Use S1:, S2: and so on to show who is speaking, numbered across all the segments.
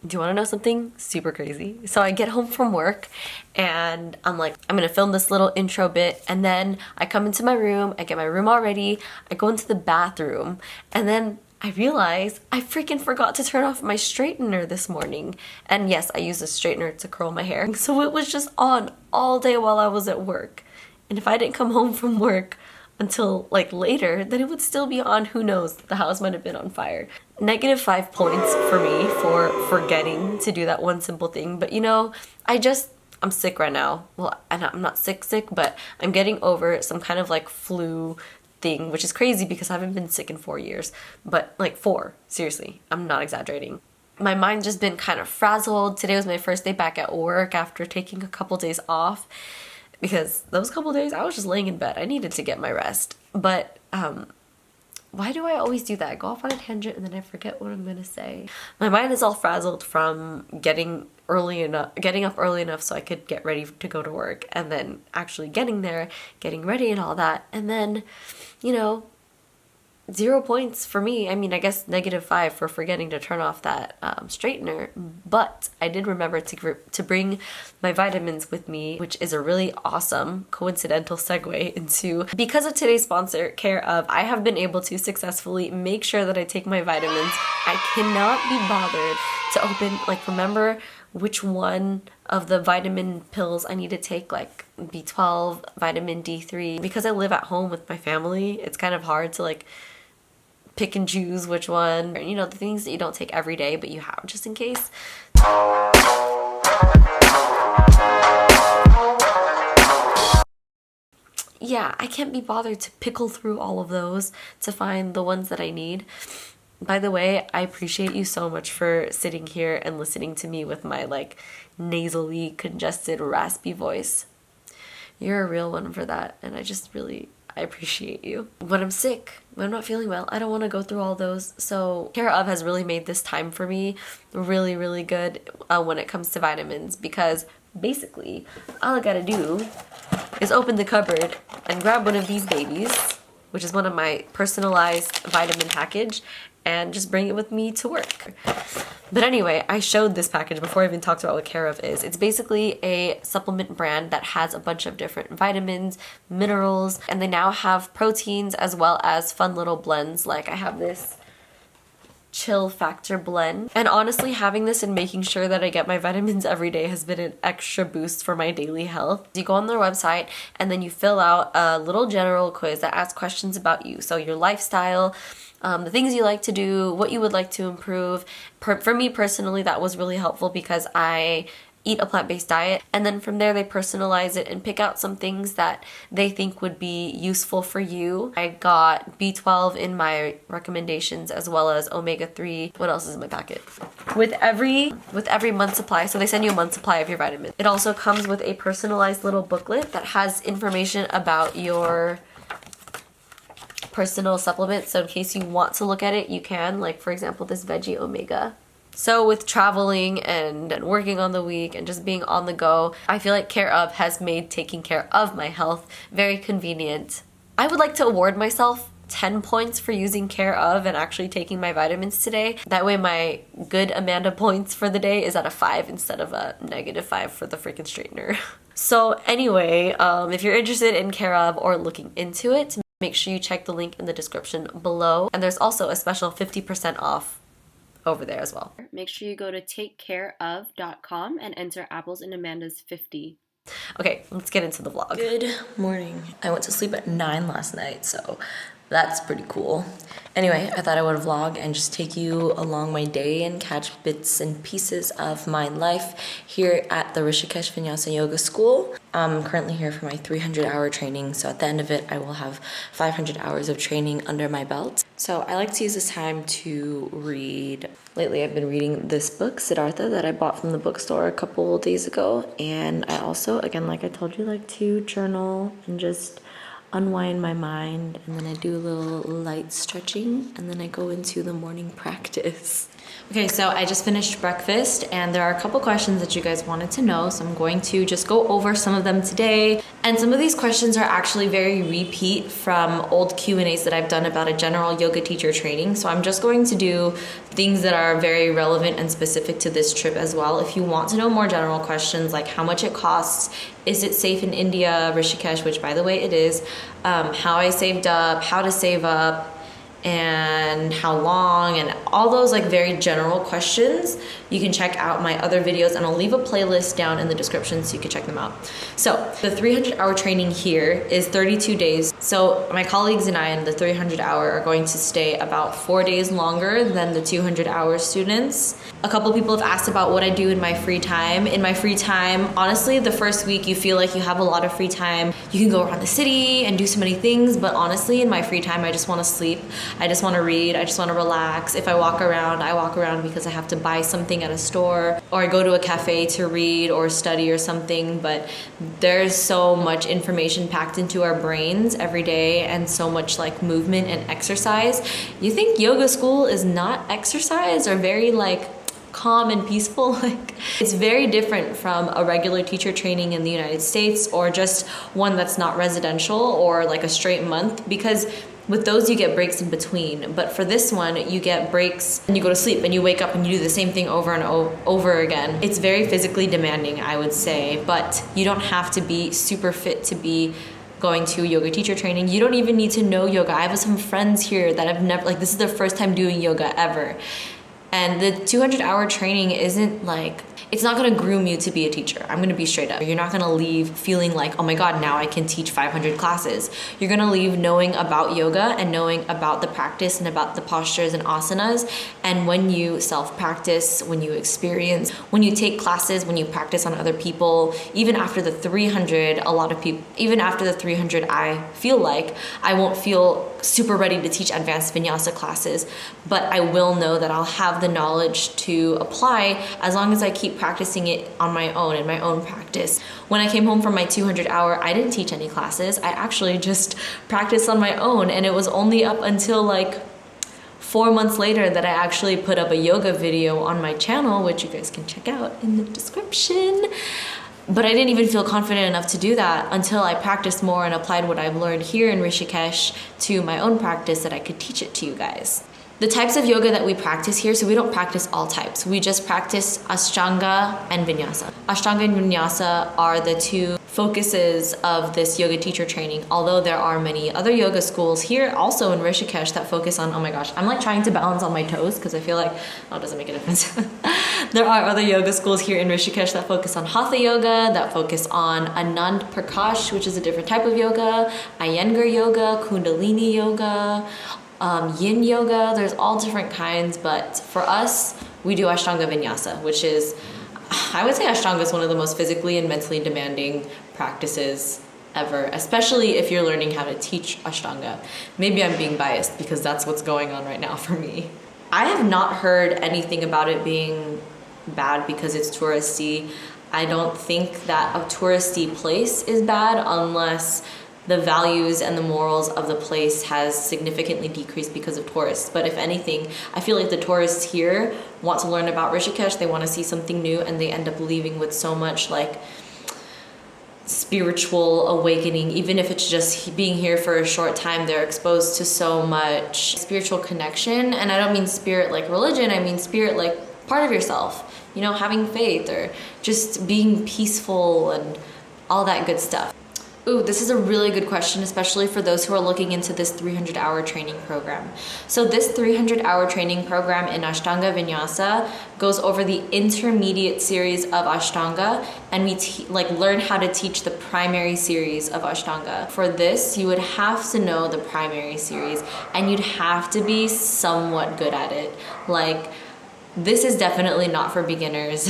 S1: Do you want to know something super crazy? So I get home from work and I'm like, I'm gonna film this little intro bit, and then I come into my room, I get my room all ready, I go into the bathroom, and then I realize I freaking forgot to turn off my straightener this morning. And yes, I use a straightener to curl my hair. So it was just on all day while I was at work. And if I didn't come home from work until like later, then it would still be on. Who knows? The house might have been on fire. -5 points for me for forgetting to do that one simple thing. But you know, I'm sick right now. Well, I'm not sick, but I'm getting over some kind of like flu thing, which is crazy because I haven't been sick in 4 years. But like 4, seriously, I'm not exaggerating. My mind's just been kind of frazzled. Today was my first day back at work after taking a couple days off, because those couple days I was just laying in bed. I needed to get my rest. But why do I always do that? I go off on a tangent and then I forget what I'm gonna say. My mind is all frazzled from getting up early enough so I could get ready to go to work, and then actually getting there, getting ready and all that. And then, you know, 0 points for me. I mean, I guess -5 for forgetting to turn off that straightener, but I did remember to bring my vitamins with me, which is a really awesome coincidental segue into, because of today's sponsor, Care of, I have been able to successfully make sure that I take my vitamins. I cannot be bothered to remember which one of the vitamin pills I need to take, like B12, vitamin D3. Because I live at home with my family, it's kind of hard to like pick and choose which one, you know, the things that you don't take every day but you have just in case. Yeah, I can't be bothered to pickle through all of those to find the ones that I need. By the way, I appreciate you so much for sitting here and listening to me with my like nasally congested raspy voice. You're a real one for that, and I appreciate you. When I'm sick, when I'm not feeling well, I don't want to go through all those. So Care of has really made this time for me really, really good when it comes to vitamins, because basically all I gotta do is open the cupboard and grab one of these babies, which is one of my personalized vitamin package, and just bring it with me to work. But anyway, I showed this package before I even talked about what Care of is. It's basically a supplement brand that has a bunch of different vitamins, minerals, and they now have proteins as well as fun little blends. Like I have this chill factor blend. And honestly, having this and making sure that I get my vitamins every day has been an extra boost for my daily health. You go on their website and then you fill out a little general quiz that asks questions about you. So your lifestyle, the things you like to do, what you would like to improve. For me personally, that was really helpful because I eat a plant-based diet, and then from there they personalize it and pick out some things that they think would be useful for you. I got B12 in my recommendations as well as omega-3. What else is in my packet? With every month supply, so they send you a month supply of your vitamins. It also comes with a personalized little booklet that has information about your personal supplements, so in case you want to look at it, you can. Like for example, this veggie omega. So with traveling and working on the week and just being on the go, I feel like Care of has made taking care of my health very convenient. I would like to award myself 10 points for using Care of and actually taking my vitamins today. That way my good Amanda points for the day is at a 5 instead of a -5 for the freaking straightener. So anyway, if you're interested in Care of or looking into it, make sure you check the link in the description below. And there's also a special 50% off over there as well. Make sure you go to takecareof.com and enter Apples and Amanda's 50. Okay, let's get into the vlog. Good morning. I went to sleep at 9 last night, so that's pretty cool. Anyway, I thought I would vlog and just take you along my day and catch bits and pieces of my life here at the Rishikesh Vinyasa Yoga School. I'm currently here for my 300-hour training, so at the end of it, I will have 500 hours of training under my belt. So I like to use this time to read. Lately, I've been reading this book, Siddhartha, that I bought from the bookstore a couple days ago. And I also, again, like I told you, like to journal and just unwind my mind, and then I do a little light stretching, and then I go into the morning practice. Okay, so I just finished breakfast and there are a couple questions that you guys wanted to know, so I'm going to just go over some of them today. And some of these questions are actually very repeat from old Q&As that I've done about a general yoga teacher training. So I'm just going to do things that are very relevant and specific to this trip as well. If you want to know more general questions like how much it costs, is it safe in India, Rishikesh, which by the way it is, how I saved up, how to save up, and how long, and all those like very general questions, you can check out my other videos, and I'll leave a playlist down in the description so you can check them out. So the 300-hour training here is 32 days. So my colleagues and I in the 300-hour are going to stay about 4 days longer than the 200-hour students. A couple people have asked about what I do in my free time. In my free time, honestly, the first week you feel like you have a lot of free time. You can go around the city and do so many things, but honestly, in my free time, I just want to sleep. I just want to read. I just want to relax. If I walk around because I have to buy something at a store, or I go to a cafe to read or study or something, but there's so much information packed into our brains every day and so much like movement and exercise. You think yoga school is not exercise or very like calm and peaceful? Like, it's very different from a regular teacher training in the United States or just one that's not residential or like a straight month, because with those you get breaks in between. But for this one, you get breaks and you go to sleep and you wake up and you do the same thing over and over again. It's very physically demanding, I would say, but you don't have to be super fit to be going to yoga teacher training. You don't even need to know yoga. I have some friends here that have never, like, this is their first time doing yoga ever. And the 200-hour training isn't like, it's not gonna groom you to be a teacher. I'm gonna be straight up. You're not gonna leave feeling like, oh my God, now I can teach 500 classes. You're gonna leave knowing about yoga and knowing about the practice and about the postures and asanas. And when you self-practice, when you experience, when you take classes, when you practice on other people, even after the 300, a lot of people, even after the 300, I feel like I won't feel super ready to teach advanced vinyasa classes, but I will know that I'll have the knowledge to apply as long as I keep practicing it on my own, in my own practice. When I came home from my 200-hour, I didn't teach any classes. I actually just practiced on my own, and it was only up until like 4 months later that I actually put up a yoga video on my channel, which you guys can check out in the description. But I didn't even feel confident enough to do that until I practiced more and applied what I've learned here in Rishikesh to my own practice, that I could teach it to you guys. The types of yoga that we practice here, so we don't practice all types. We just practice Ashtanga and Vinyasa. Ashtanga and Vinyasa are the two focuses of this yoga teacher training, although there are many other yoga schools here also in Rishikesh that focus on, oh my gosh, I'm like trying to balance on my toes because I feel like, oh, it doesn't make a difference. There are other yoga schools here in Rishikesh that focus on Hatha yoga, that focus on Anand Prakash, which is a different type of yoga, Iyengar yoga, Kundalini yoga, yin yoga. There's all different kinds, but for us, we do Ashtanga Vinyasa, which is, I would say Ashtanga is one of the most physically and mentally demanding practices ever, especially if you're learning how to teach Ashtanga. Maybe I'm being biased because that's what's going on right now for me. I have not heard anything about it being bad because it's touristy. I don't think that a touristy place is bad unless the values and the morals of the place has significantly decreased because of tourists. But if anything, I feel like the tourists here want to learn about Rishikesh, they want to see something new, and they end up leaving with so much like spiritual awakening. Even if it's just being here for a short time, they're exposed to so much spiritual connection. And I don't mean spirit like religion, I mean spirit like part of yourself, you know, having faith or just being peaceful and all that good stuff. Ooh, this is a really good question, especially for those who are looking into this 300-hour training program. So this 300-hour training program in Ashtanga Vinyasa goes over the intermediate series of Ashtanga, and we learn how to teach the primary series of Ashtanga. For this, you would have to know the primary series, and you'd have to be somewhat good at it. Like, this is definitely not for beginners.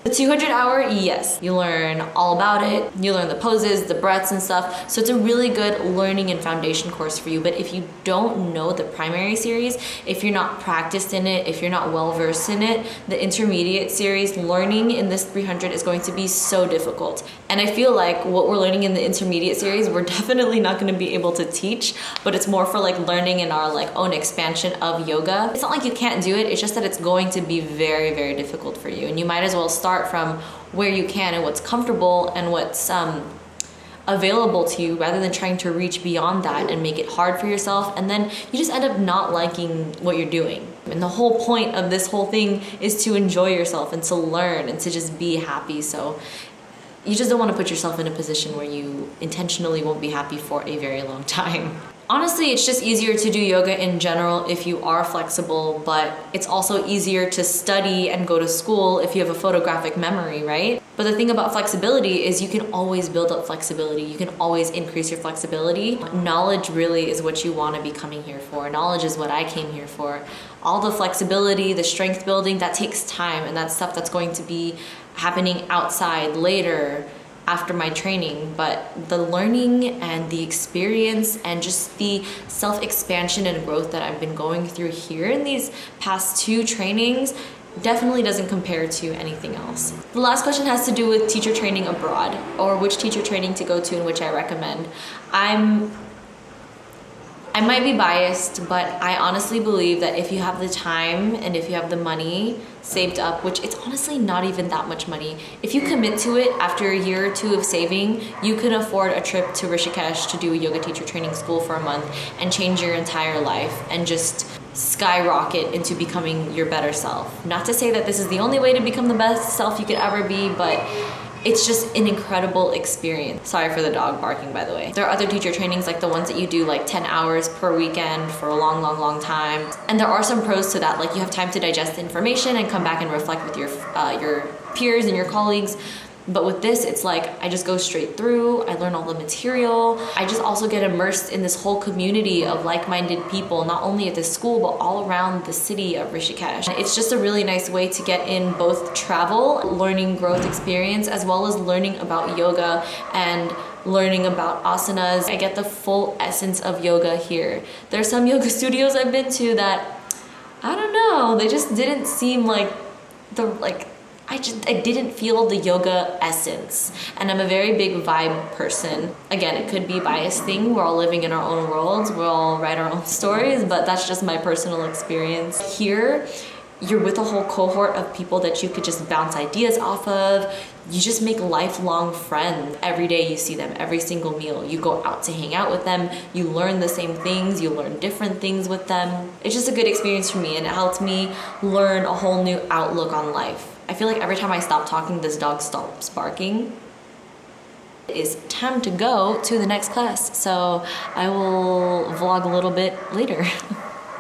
S1: The The 200-hour, yes, you learn all about it. You learn the poses, the breaths and stuff. So it's a really good learning and foundation course for you. But if you don't know the primary series, if you're not practiced in it, if you're not well versed in it, the intermediate series, learning in this 300 is going to be so difficult. And I feel like what we're learning in the intermediate series, we're definitely not going to be able to teach, but it's more for like learning in our like own expansion of yoga. It's not like you can't do it, it's just that it's going to be very, very difficult for you. And you might as well start from where you can and what's comfortable and what's available to you, rather than trying to reach beyond that and make it hard for yourself, and then you just end up not liking what you're doing. And the whole point of this whole thing is to enjoy yourself and to learn and to just be happy. So you just don't want to put yourself in a position where you intentionally won't be happy for a very long time. Honestly, it's just easier to do yoga in general if you are flexible, but it's also easier to study and go to school if you have a photographic memory, right? But the thing about flexibility is you can always build up flexibility. You can always increase your flexibility. Knowledge really is what you want to be coming here for. Knowledge is what I came here for. All the flexibility, the strength building, that takes time, and that's stuff that's going to be happening outside later after my training. But the learning and the experience and just the self-expansion and growth that I've been going through here in these past 2 trainings definitely doesn't compare to anything else. The last question has to do with teacher training abroad, or which teacher training to go to and which I recommend. I might be biased, but I honestly believe that if you have the time and if you have the money saved up, which it's honestly not even that much money, if you commit to it after a year or 2 of saving, you can afford a trip to Rishikesh to do a yoga teacher training school for a month and change your entire life and just skyrocket into becoming your better self. Not to say that this is the only way to become the best self you could ever be, but it's just an incredible experience. Sorry for the dog barking, by the way. There are other teacher trainings like the ones that you do like 10 hours per weekend for a long, long, long time. And there are some pros to that. Like you have time to digest the information and come back and reflect with your peers and your colleagues. But with this, it's like I just go straight through, I learn all the material. I just also get immersed in this whole community of like-minded people, not only at this school, but all around the city of Rishikesh. It's just a really nice way to get in both travel, learning growth experience, as well as learning about yoga and learning about asanas. I get the full essence of yoga here. There's some yoga studios I've been to that, I don't know, they just didn't seem like I didn't feel the yoga essence. And I'm a very big vibe person. Again, it could be a biased thing. We're all living in our own worlds. We all write our own stories, but that's just my personal experience. Here, you're with a whole cohort of people that you could just bounce ideas off of. You just make lifelong friends. Every day you see them, every single meal. You go out to hang out with them. You learn the same things. You learn different things with them. It's just a good experience for me, and it helped me learn a whole new outlook on life. I feel like every time I stop talking, this dog stops barking. It is time to go to the next class, so I will vlog a little bit later.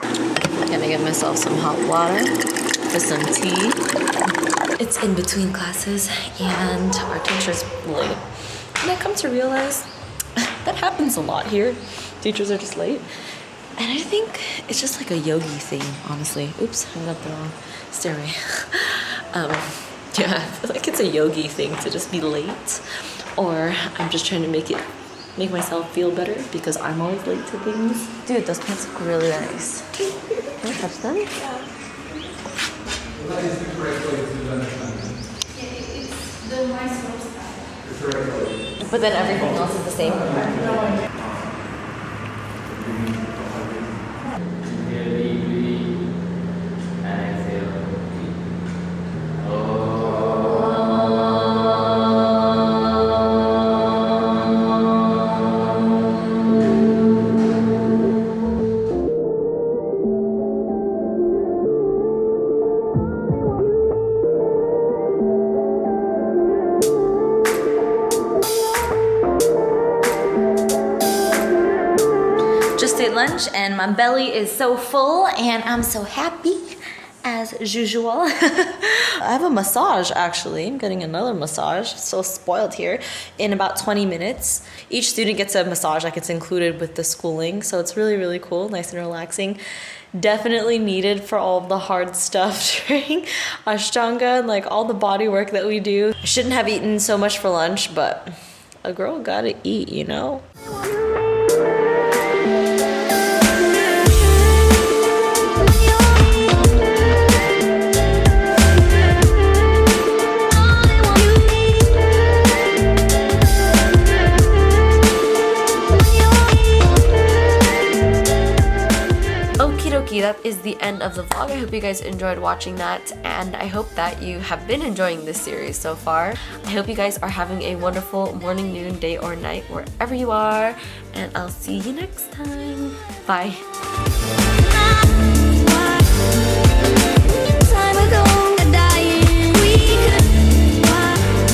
S1: Gonna get myself some hot water with some tea. It's in between classes and our teacher's late. And I come to realize that happens a lot here. Teachers are just late. And I think it's just like a yogi thing, honestly. Oops, I got the wrong stairway. Yeah, I feel like it's a yogi thing to just be late, or I'm just trying to make myself feel better because I'm always late to things. Dude, those pants look really nice. Can I touch them? Yeah.
S2: That is the correct way to understand them.
S3: Yeah, it's the Mysore style.
S2: The correct way.
S1: But then everything else is the same. Lunch and my belly is so full and I'm so happy. as usual. I have a massage actually. I'm getting another massage. So spoiled here. In about 20 minutes. Each student gets a massage like it's included with the schooling. So it's really, really cool. Nice and relaxing. Definitely needed for all of the hard stuff during Ashtanga and like all the body work that we do. I shouldn't have eaten so much for lunch, but a girl gotta eat, you know? That is the end of the vlog. I hope you guys enjoyed watching that, and I hope that you have been enjoying this series so far. I hope you guys are having a wonderful morning, noon, day, or night wherever you are, and I'll see you next time. Bye.